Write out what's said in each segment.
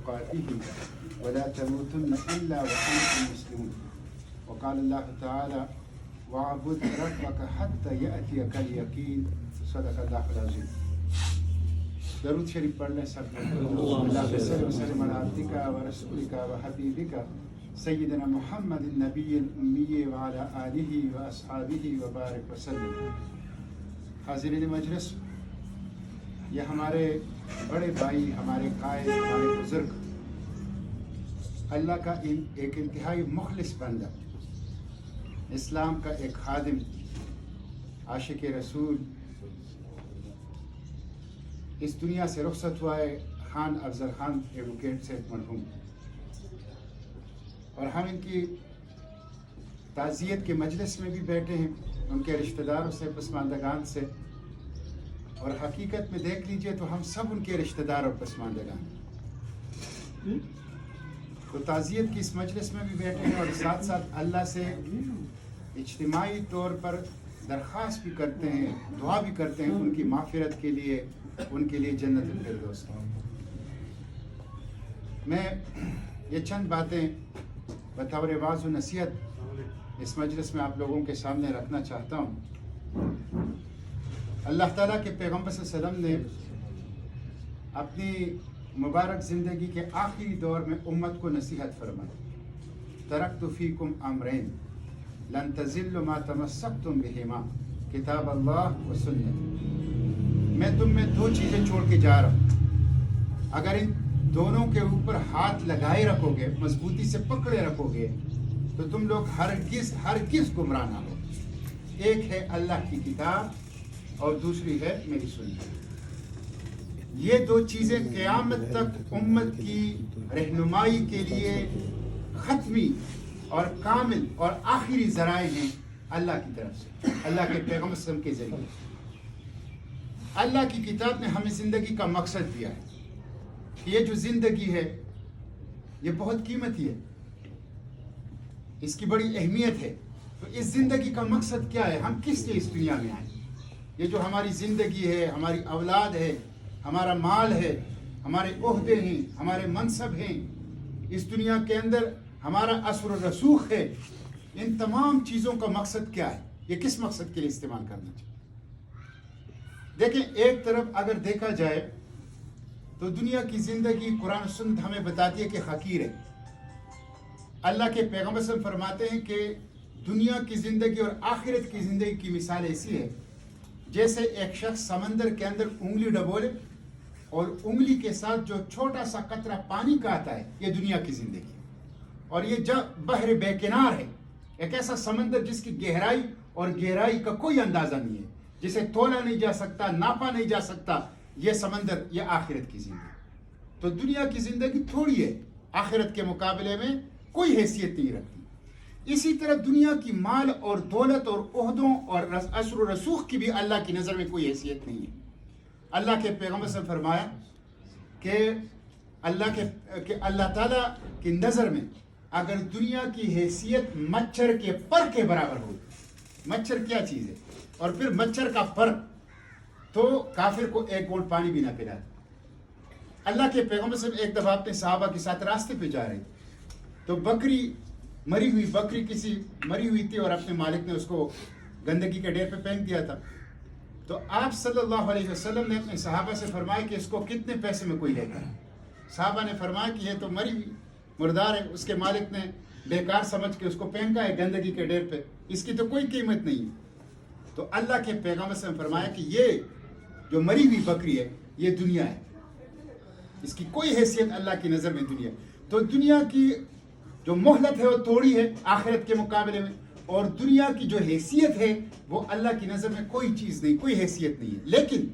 تقاته ولا تموتن إلا وأنتم مسلمون وقال الله تعالى واعبد ربك حتى يأتيك اليقين صدق الله العظيم. درود شریف پڑھ لیں سب اللہ صلی وسلم علی عبدک و رسولک و حبیبک سیدنا محمد النبی الامی وعلی آلہ و اصحابہ و بارک وسلم. حاضرین مجلس، یہ ہمارے بڑے بھائی، ہمارے قائد، ہمارے بزرگ، اللہ کا ایک انتہائی مخلص بندہ، اسلام کا ایک خادم، عاشق رسول، اس دنیا سے رخصت ہوا ہے خان افضل خان ایڈوکیٹ سے مرحوم، اور ہم ان کی تعزیت کے مجلس میں بھی بیٹھے ہیں، ان کے رشتہ داروں سے، پسماندگان سے، اور حقیقت میں دیکھ لیجئے تو ہم سب ان کے رشتہ دار اور پسماندگان ہیں. تو تعزیت کی اس مجلس میں بھی بیٹھے ہیں، اور ساتھ ساتھ اللہ سے اجتماعی طور پر درخواست بھی کرتے ہیں، دعا بھی کرتے ہیں ان کی مغفرت کے لیے، ان کے لیے جنت الفردوس. میں یہ چند باتیں بطور واعظ و نصیحت اس مجلس میں آپ لوگوں کے سامنے رکھنا چاہتا ہوں. اللہ تعالیٰ کے پیغمبر صلی اللہ علیہ وسلم نے اپنی مبارک زندگی کے آخری دور میں امت کو نصیحت فرمائی، ترکت فیکم امرین لن تضلوا ما تمسکتم بہما کتاب اللہ و سنت. میں تم میں دو چیزیں چھوڑ کے جا رہا ہوں، اگر ان دونوں کے اوپر ہاتھ لگائے رکھو گے، مضبوطی سے پکڑے رکھو گے، تو تم لوگ ہرگز گمراہ نہ ہو. ایک ہے اللہ کی کتاب اور دوسری ہے میری سنت. یہ دو چیزیں قیامت تک امت کی رہنمائی کے لیے ختمی اور کامل اور آخری ذرائع ہیں اللہ کی طرف سے، اللہ کے پیغمبر صلی اللہ علیہ وسلم کے ذریعے. اللہ کی کتاب نے ہمیں زندگی کا مقصد دیا ہے. یہ جو زندگی ہے یہ بہت قیمتی ہے، اس کی بڑی اہمیت ہے. تو اس زندگی کا مقصد کیا ہے؟ ہم کس لیے اس دنیا میں آئے؟ یہ جو ہماری زندگی ہے، ہماری اولاد ہے، ہمارا مال ہے، ہمارے عہدے ہیں، ہمارے منصب ہیں، اس دنیا کے اندر ہمارا اثر و رسوخ ہے، ان تمام چیزوں کا مقصد کیا ہے؟ یہ کس مقصد کے لیے استعمال کرنا چاہیے؟ دیکھیں، ایک طرف اگر دیکھا جائے تو دنیا کی زندگی قرآن و سنت ہمیں بتاتی ہے کہ حقیر ہے. اللہ کے پیغمبر صلی اللہ علیہ وسلم فرماتے ہیں کہ دنیا کی زندگی اور آخرت کی زندگی کی مثال ایسی ہے جیسے ایک شخص سمندر کے اندر انگلی ڈبولے اور انگلی کے ساتھ جو چھوٹا سا قطرہ پانی کا آتا ہے، یہ دنیا کی زندگی. اور یہ جب بحر بے کنار ہے، ایک ایسا سمندر جس کی گہرائی اور گہرائی کا کوئی اندازہ نہیں ہے، جسے تولا نہیں جا سکتا، ناپا نہیں جا سکتا. یہ سمندر، یہ آخرت کی زندگی. تو دنیا کی زندگی تھوڑی ہے، آخرت کے مقابلے میں کوئی حیثیت نہیں رکھتی. اسی طرح دنیا کی مال اور دولت اور عہدوں اور اثر و رسوخ کی بھی اللہ کی نظر میں کوئی حیثیت نہیں ہے. اللہ کے پیغمبر سے فرمایا کہ اللہ تعالیٰ کی نظر میں اگر دنیا کی حیثیت مچھر کے پر کے برابر ہو، مچھر کیا چیز ہے، اور پھر مچھر کا پر، تو کافر کو ایک گھونٹ پانی بھی نہ پلاتا. اللہ کے پیغمبر سے ایک دفعہ اپنے صحابہ کے ساتھ راستے پہ جا رہے تھے، تو مری ہوئی بکری کسی مری ہوئی تھی، اور اپنے مالک نے اس کو گندگی کے ڈھیر پہ پھینک دیا تھا. تو آپ صلی اللہ علیہ وسلم نے اپنے صحابہ سے فرمایا کہ اس کو کتنے پیسے میں کوئی لیتا ہے؟ صحابہ نے فرمایا کہ یہ تو مری ہوئی مردار ہے، اس کے مالک نے بیکار سمجھ کے اس کو پھینکا ہے گندگی کے ڈھیر پہ، اس کی تو کوئی قیمت نہیں ہے. تو اللہ کے پیغمبر سے فرمایا کہ یہ جو مری ہوئی بکری ہے یہ دنیا ہے، اس کی کوئی حیثیت اللہ کی نظر میں دنیا. تو دنیا کی جو مہلت ہے وہ تھوڑی ہے آخرت کے مقابلے میں، اور دنیا کی جو حیثیت ہے وہ اللہ کی نظر میں کوئی چیز نہیں، کوئی حیثیت نہیں ہے. لیکن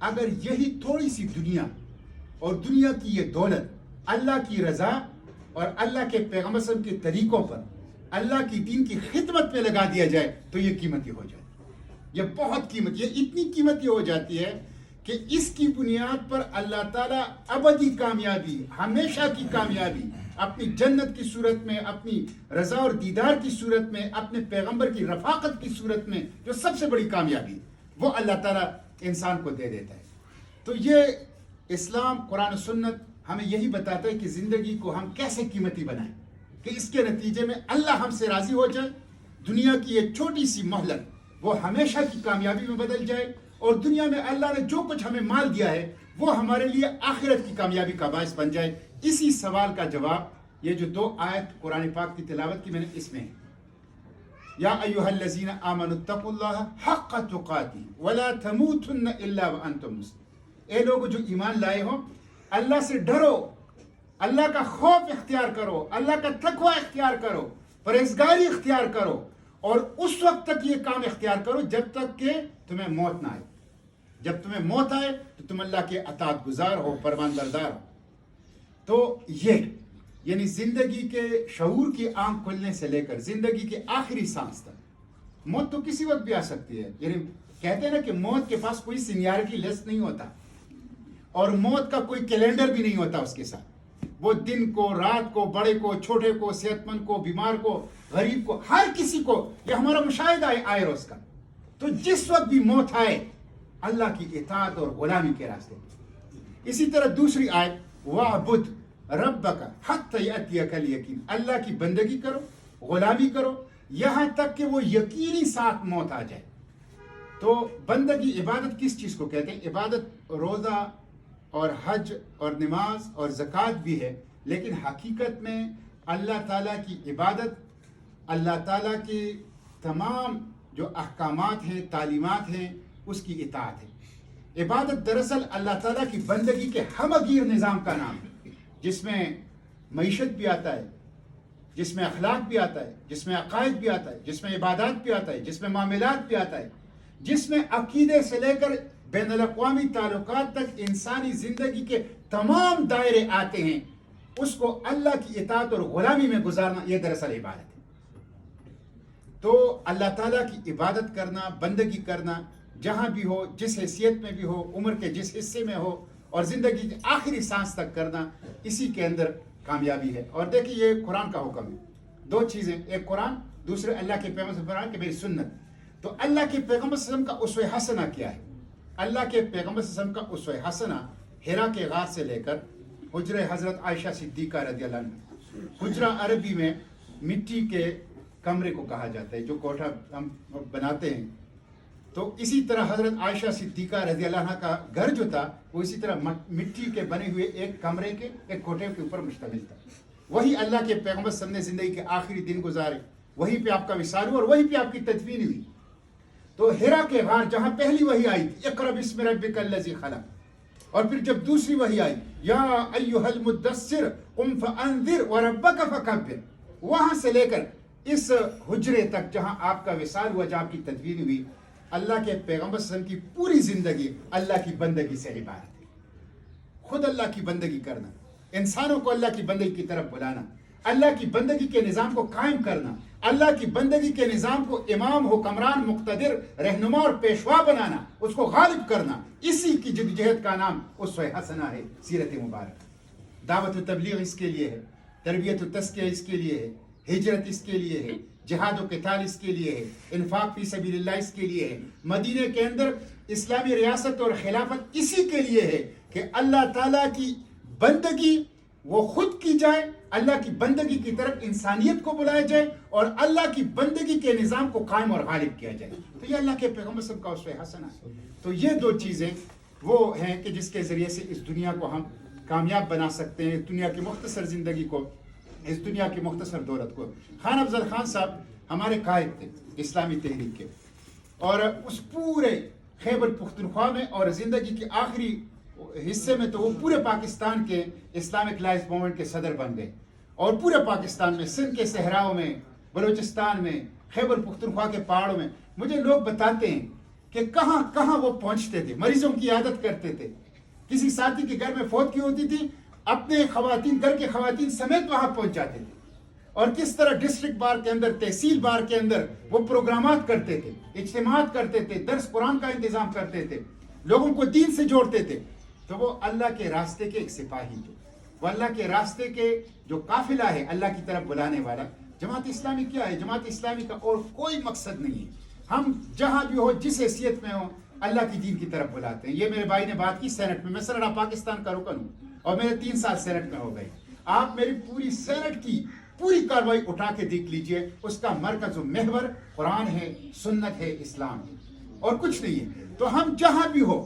اگر یہی تھوڑی سی دنیا اور دنیا کی یہ دولت اللہ کی رضا اور اللہ کے پیغمبر صلی اللہ علیہ وسلم کے طریقوں پر، اللہ کی دین کی خدمت میں لگا دیا جائے تو یہ قیمتی ہو جائے. یہ بہت قیمتی، یہ اتنی قیمتی ہو جاتی ہے کہ اس کی بنیاد پر اللہ تعالیٰ ابدی کامیابی، ہمیشہ کی کامیابی، اپنی جنت کی صورت میں، اپنی رضا اور دیدار کی صورت میں، اپنے پیغمبر کی رفاقت کی صورت میں، جو سب سے بڑی کامیابی وہ اللہ تعالیٰ انسان کو دے دیتا ہے. تو یہ اسلام، قرآن و سنت ہمیں یہی بتاتا ہے کہ زندگی کو ہم کیسے قیمتی بنائیں کہ اس کے نتیجے میں اللہ ہم سے راضی ہو جائے، دنیا کی یہ چھوٹی سی مہلت وہ ہمیشہ کی کامیابی میں بدل جائے، اور دنیا میں اللہ نے جو کچھ ہمیں مال دیا ہے وہ ہمارے لیے آخرت کی کامیابی کا باعث بن جائے۔ اسی سوال کا جواب یہ جو 2 آیت قرآن پاک کی تلاوت کی میں نے اس میں ہے، یا ایھا الذین آمنوا اتقوا اللہ حق تقاتہ ولا تموتن الا وانتم مسلمون، اے لوگ جو ایمان لائے ہو اللہ سے ڈرو، اللہ کا خوف اختیار کرو، اللہ کا تقوی اختیار کرو، پرہیزگاری اختیار کرو، اور اس وقت تک یہ کام اختیار کرو جب تک کہ تمہیں موت نہ آئے۔ جب تمہیں موت آئے تو تم اللہ کے اطاعت گزار ہو، فرمان بردار ہو۔ تو یہ یعنی زندگی کے شعور کی آنکھ کھلنے سے لے کر زندگی کے آخری سانس تک، موت تو کسی وقت بھی آ سکتی ہے، یعنی کہتے ہیں نا کہ موت کے پاس کوئی سینیارٹی لسٹ نہیں ہوتا، اور موت کا کوئی کیلنڈر بھی نہیں ہوتا اس کے ساتھ، وہ دن کو، رات کو، بڑے کو، چھوٹے کو، صحت مند کو، بیمار کو، غریب کو، ہر کسی کو، یہ ہمارا مشاہدہ ہے آئے روز کا۔ تو جس وقت بھی موت آئے اللہ کی اطاعت اور غلامی کے راستے۔ اسی طرح دوسری آیت وَاعْبُدْ رَبَّكَ حَتَّى يَأْتِيَكَ الْيَقِينُ، اللہ کی بندگی کرو، غلامی کرو یہاں تک کہ وہ یقینی ساتھ موت آ جائے۔ تو بندگی، عبادت کس چیز کو کہتے ہیں؟ عبادت روزہ اور حج اور نماز اور زکوٰۃ بھی ہے، لیکن حقیقت میں اللہ تعالیٰ کی عبادت اللہ تعالیٰ کے تمام جو احکامات ہیں، تعلیمات ہیں، اس کی اطاعت ہے۔ عبادت دراصل اللہ تعالیٰ کی بندگی کے ہمگیر نظام کا نام ہے، جس میں معیشت بھی آتا ہے، جس میں اخلاق بھی آتا ہے، جس میں عقائد بھی آتا ہے، جس میں عبادات بھی آتا ہے، جس میں معاملات بھی آتا ہے، جس میں عقیدے سے لے کر بین الاقوامی تعلقات تک انسانی زندگی کے تمام دائرے آتے ہیں۔ اس کو اللہ کی اطاعت اور غلامی میں گزارنا، یہ دراصل عبادت ہے۔ تو اللہ تعالیٰ کی عبادت کرنا، بندگی کرنا، جہاں بھی ہو، جس حیثیت میں بھی ہو، عمر کے جس حصے میں ہو، اور زندگی کے آخری سانس تک کرنا، اسی کے اندر کامیابی ہے۔ اور دیکھیے یہ قرآن کا حکم ہے، 2 چیزیں، ایک قرآن، دوسرے اللہ کے پیغمبر صلی اللہ علیہ وسلم کی میری سنت۔ تو اللہ کے پیغمبر صلی اللہ علیہ وسلم کا اسوہ حسنہ کیا ہے؟ اللہ کے پیغمبر صلی اللہ علیہ وسلم کا اسوہ حسنہ حرا کے غار سے لے کر حجرہ حضرت عائشہ صدیقہ رضی اللہ عنہ۔ حجرہ عربی میں مٹی کے کمرے کو کہا جاتا ہے، جو کوٹھا ہم بناتے ہیں۔ تو اسی طرح حضرت عائشہ صدیقہ رضی اللہ عنہ کا گھر جو تھا وہ اسی طرح مٹی کے بنے ہوئے ایک کمرے کے، ایک کوٹھے کے اوپر مشتمل تھا۔ وہی اللہ کے پیغمبر صلی اللہ علیہ وسلم نے زندگی کے آخری دن گزارے، وہیں پہ آپ کا وصال ہوا اور وہیں پہ آپ کی تدفین ہوئی۔ تو حرا کے غار جہاں پہلی وحی آئی تھی، اقرأ بسم ربک الذی خلق، اور پھر جب دوسری وحی آئی یا ایھا المدثر قم فانذر وربک فکبر، وہاں سے لے کر اس حجرے تک جہاں آپ کا وصال ہوا، جہاں آپ کی تدفین ہوئی، اللہ کے پیغمبر صلی اللہ علیہ وسلم کی پوری زندگی اللہ کی بندگی سے عبارت ہے۔ خود اللہ کی بندگی کرنا، انسانوں کو اللہ کی بندگی کی طرف بلانا، اللہ کی بندگی کے نظام کو قائم کرنا، اللہ کی بندگی کے نظام کو امام، حکمران، مقتدر، رہنما اور پیشوا بنانا، اس کو غالب کرنا، اسی کی جدوجہد کا نام اسوہ حسنہ ہے، سیرت مبارک۔ دعوت و تبلیغ اس کے لیے ہے، تربیت و تزکیہ اس کے لیے ہے، ہجرت اس کے لیے ہے، جہاد و قتال اس کے لیے ہے، انفاق فی سبیل اللہ اس کے لیے ہے، مدینہ کے اندر اسلامی ریاست اور خلافت اسی کے لیے ہے کہ اللہ تعالیٰ کی بندگی وہ خود کی جائے، اللہ کی بندگی کی طرف انسانیت کو بلایا جائے، اور اللہ کی بندگی کے نظام کو قائم اور غالب کیا جائے۔ تو یہ اللہ کے پیغمبر صلی اللہ علیہ وسلم کا اسوہ حسنہ ہے۔ تو یہ 2 چیزیں وہ ہیں کہ جس کے ذریعے سے اس دنیا کو ہم کامیاب بنا سکتے ہیں، دنیا کی مختصر زندگی کو، اس دنیا کی مختصر دولت کو۔ خان افضل خان صاحب ہمارے قائد تھے اسلامی تحریک کے، اور اس پورے خیبر پختونخوا میں اور زندگی کے آخری حصے میں تو وہ پورے پاکستان کے اسلامک لائف موومنٹ کے صدر بن گئے، اور پورے پاکستان میں، سندھ کے صحراؤں میں، بلوچستان میں، خیبر پختونخوا کے پہاڑوں میں، مجھے لوگ بتاتے ہیں کہ کہاں کہاں وہ پہنچتے تھے، مریضوں کی عیادت کرتے تھے، کسی ساتھی کے گھر میں فوت کی ہوتی تھی، اپنے خواتین، گھر کے خواتین سمیت وہاں پہنچ جاتے تھے، اور کس طرح ڈسٹرکٹ بار کے اندر، تحصیل بار کے اندر وہ پروگرامات کرتے تھے، اجتماعات کرتے تھے، درس قرآن کا انتظام کرتے تھے، لوگوں کو دین سے جوڑتے تھے۔ تو وہ اللہ کے راستے کے ایک سپاہی تھے، وہ اللہ کے راستے کے جو قافلہ ہے اللہ کی طرف بلانے والا۔ جماعت اسلامی کیا ہے؟ جماعت اسلامی کا اور کوئی مقصد نہیں ہے، ہم جہاں بھی ہو، جس حیثیت میں ہو، اللہ کی دین کی طرف بلاتے ہیں۔ یہ میرے بھائی نے بات کی سینٹ میں، میں سینٹ پاکستان کا رکن ہوں، اور میرے 3 سال سینٹ میں ہو گئے. آپ میری پوری سینٹ کی پوری کاروائی اٹھا کے دیکھ لیجئے, اس کا مرکز و محور قرآن ہے, سنت ہے, اسلام ہے, اور کچھ نہیں ہے. تو ہم جہاں بھی ہو,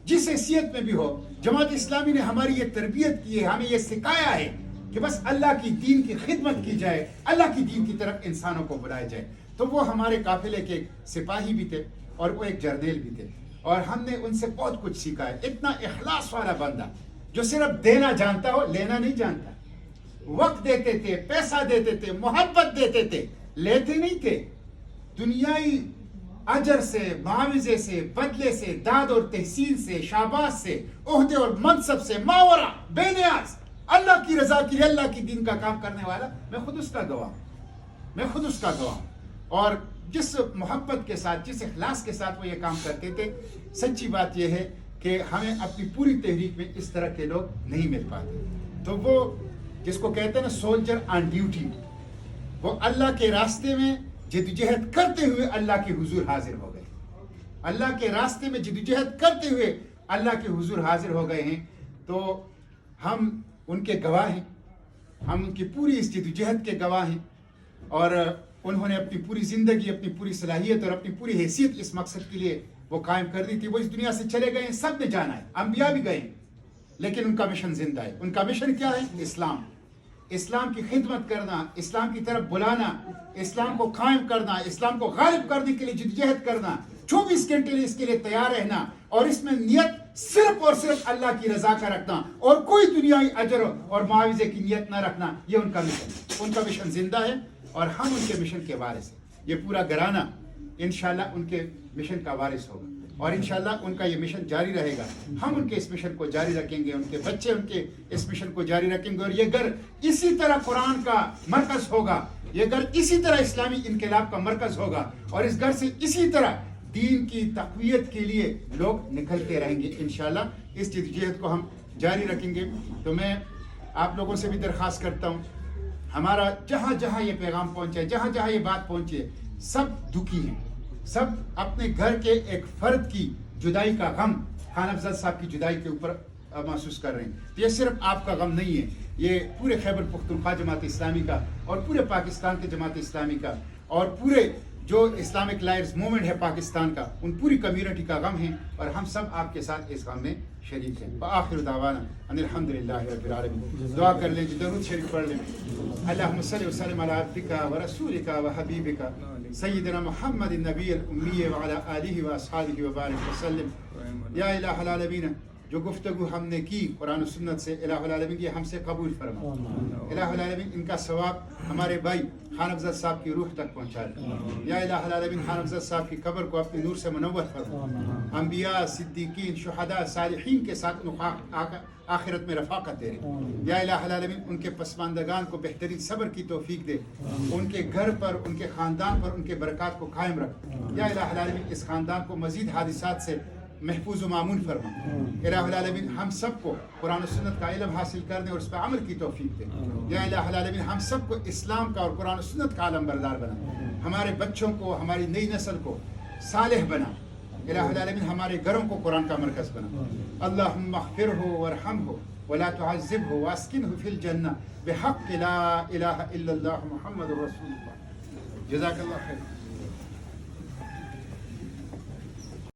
جس حیثیت میں بھی ہو, جماعت اسلامی نے ہماری یہ تربیت کی ہے, ہمیں یہ سکھایا ہے کہ بس اللہ کی دین کی خدمت کی جائے, اللہ کی دین کی طرف انسانوں کو بلایا جائے. تو وہ ہمارے قافلے کے سپاہی بھی تھے اور وہ ایک جرنیل بھی تھے, اور ہم نے ان سے بہت کچھ سیکھا ہے. اتنا اخلاص والا بندہ جو صرف دینا جانتا ہو, لینا نہیں جانتا. وقت دیتے تھے, پیسہ دیتے تھے, محبت دیتے تھے, لیتے نہیں تھے. دنیائی اجر سے, معاوضے سے, بدلے سے, داد اور تحسین سے, شاباش سے, عہدے اور منصب سے ماورا بے نیاز اللہ کی رضا کے لیے, اللہ کی دین کا کام کرنے والا, میں خود اس کا گواہ ہوں. اور جس محبت کے ساتھ, جس اخلاص کے ساتھ وہ یہ کام کرتے تھے, سچی بات یہ ہے کہ ہمیں اپنی پوری تحریک میں اس طرح کے لوگ نہیں مل پاتے. تو وہ جس کو کہتے ہیں نا سولجر آن ڈیوٹی, وہ اللہ کے راستے میں جدوجہد کرتے ہوئے اللہ کے حضور حاضر ہو گئے. اللہ کے راستے میں جدوجہد کرتے ہوئے اللہ کے حضور حاضر ہو گئے ہیں. تو ہم ان کے گواہ ہیں, ہم ان کی پوری اس جدوجہد کے گواہ ہیں. اور انہوں نے اپنی پوری زندگی, اپنی پوری صلاحیت اور اپنی پوری حیثیت اس مقصد کے لیے وہ قائم کر دی تھی. وہ اس دنیا سے چلے گئے ہیں, سب نے جانا ہے, انبیاء بھی گئے ہیں, لیکن ان کا مشن زندہ ہے. ان کا مشن کیا ہے؟ اسلام. اسلام کی خدمت کرنا, اسلام کی طرف بلانا, اسلام کو قائم کرنا, اسلام کو غالب کرنے کے لیے جدوجہد کرنا, 24 گھنٹے اس کے لیے تیار رہنا, اور اس میں نیت صرف اور صرف اللہ کی رضا کا رکھنا, اور کوئی دنیائی اجر اور معاوضے کی نیت نہ رکھنا. یہ ان کا مشن ہے. ان کا مشن زندہ ہے, اور ہم ان کے مشن کے وارث ہیں. یہ پورا گھرانہ انشاءاللہ ان کے مشن کا وارث ہوگا, اور انشاءاللہ ان کا یہ مشن جاری رہے گا. ہم ان کے اس مشن کو جاری رکھیں گے, ان کے بچے ان کے اس مشن کو جاری رکھیں گے, اور یہ گھر اسی طرح قرآن کا مرکز ہوگا, یہ گھر اسی طرح اسلامی انقلاب کا مرکز ہوگا, اور اس گھر سے اسی طرح دین کی تقویت کے لیے لوگ نکلتے رہیں گے. انشاءاللہ اس جدوجہد کو ہم جاری رکھیں گے. تو میں آپ لوگوں سے بھی درخواست کرتا ہوں, ہمارا جہاں جہاں یہ پیغام پہنچے, جہاں جہاں یہ بات پہنچے, سب دکھی ہیں, سب اپنے گھر کے ایک فرد کی جدائی کا غم خان افضل صاحب کی جدائی کے اوپر محسوس کر رہے ہیں. یہ صرف آپ کا غم نہیں ہے, یہ پورے خیبر پختونخوا جماعت اسلامی کا, اور پورے پاکستان کے جماعت اسلامی کا, اور پورے جو اسلامک لائرز موومنٹ ہے پاکستان کا, ان پوری کمیونٹی کا غم ہے, اور ہم سب آپ کے ساتھ اس غم میں شریک ہیں. وآخر دعوانا ان الحمدللہ رب العالمین. دعا کر لیں, درود شریف پڑھ لیں. اللہم صلی وسلم علی عبدک ورسولک وحبیبک سیدنا محمد النبی الامی وعلی آلہ واصحابہ وبارک وسلم. یا الہ العالمین, جو گفتگو ہم نے کی قرآن و سنت سے, الہ العالمین یہ ہم سے قبول فرما. الہ العالمین ان کا ثواب ہمارے بھائی خان افضل صاحب کی روح تک پہنچا دے. یا الہ العالمین خان افضل صاحب کی قبر کو اپنے نور سے منور فرما. انبیاء, صدیقین, شہداء, صالحین کے ساتھ آخرت میں رفاقت دے رہے. یا الہ العالمین ان کے پسماندگان کو بہترین صبر کی توفیق دے, ان کے گھر پر, ان کے خاندان پر ان کے برکات کو قائم رکھ. یا الہ العالمین اس خاندان کو مزید حادثات سے محفوظ و معمون فرما. الہ العالمین ہم سب کو قرآن و سنت کا علم حاصل کرنے اور اس پر عمل کی توفیق دے. یا الہ العالمین ہم سب کو اسلام کا اور قرآن و سنت کا علم بردار بنا. ہمارے بچوں کو, ہماری نئی نسل کو صالح بنا. الہ العالمین ہمارے گھروں کو قرآن کا مرکز بنا. اللہم اغفرہ وارحمہ ولا تعذبہ واسکنہ فی الجنہ بحق لا الہ الا اللہ محمد رسول اللہ. جزاک اللہ خیر.